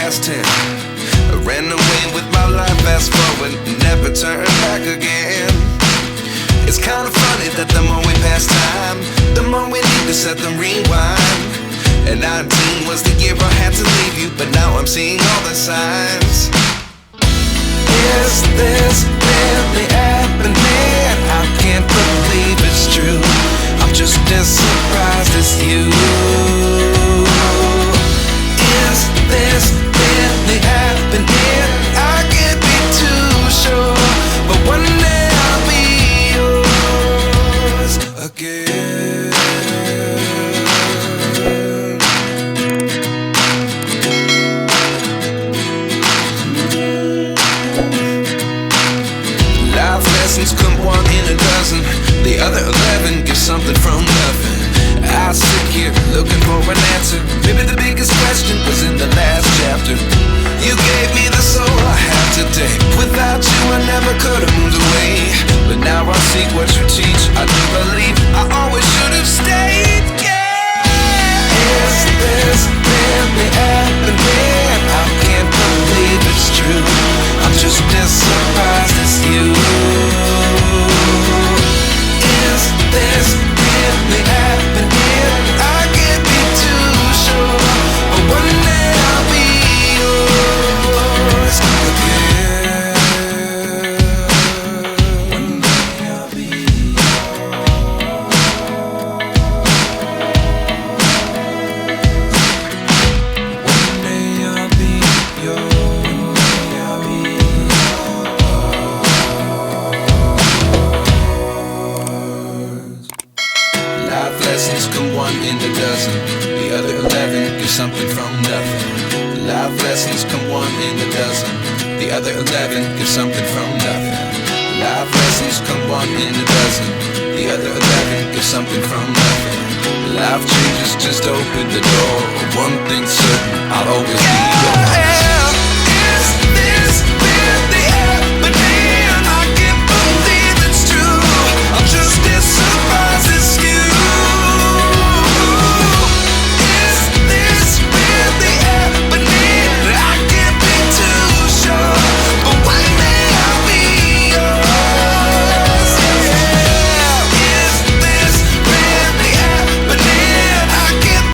past 10. I ran away with my life, fast forward, never turn back again. It's kind of funny that the more we pass time, the more we need to set the rewind. And 19 was the year I had to leave you, but now I'm seeing all the signs. Is this really happening? I can't believe it's true. I'm just as surprised as you. Is this really happening? I can't be too sure, but one day I'll be yours again. Life lessons come one in a dozen. The other 11 give something from nothing. I sit here looking for an answer. Maybe the biggest question was in the last chapter. You gave me the soul I have today. Without you I never could have moved away. But now I see what you teach. I do believe I always should have stayed. Yeah. Is this really happening? I can't believe it's true. I'm just as surprised as you. Is this really happening? I can't be too sure, but one day I'll be yours again. One day I'll be yours. One day I'll be yours. Life lessons come one in a dozen. The other 11 give something from nothing. Life lessons come one in a dozen. The other 11 give something from nothing. Life lessons come one in a dozen. The other 11 give something from nothing. Life changes just open the door. One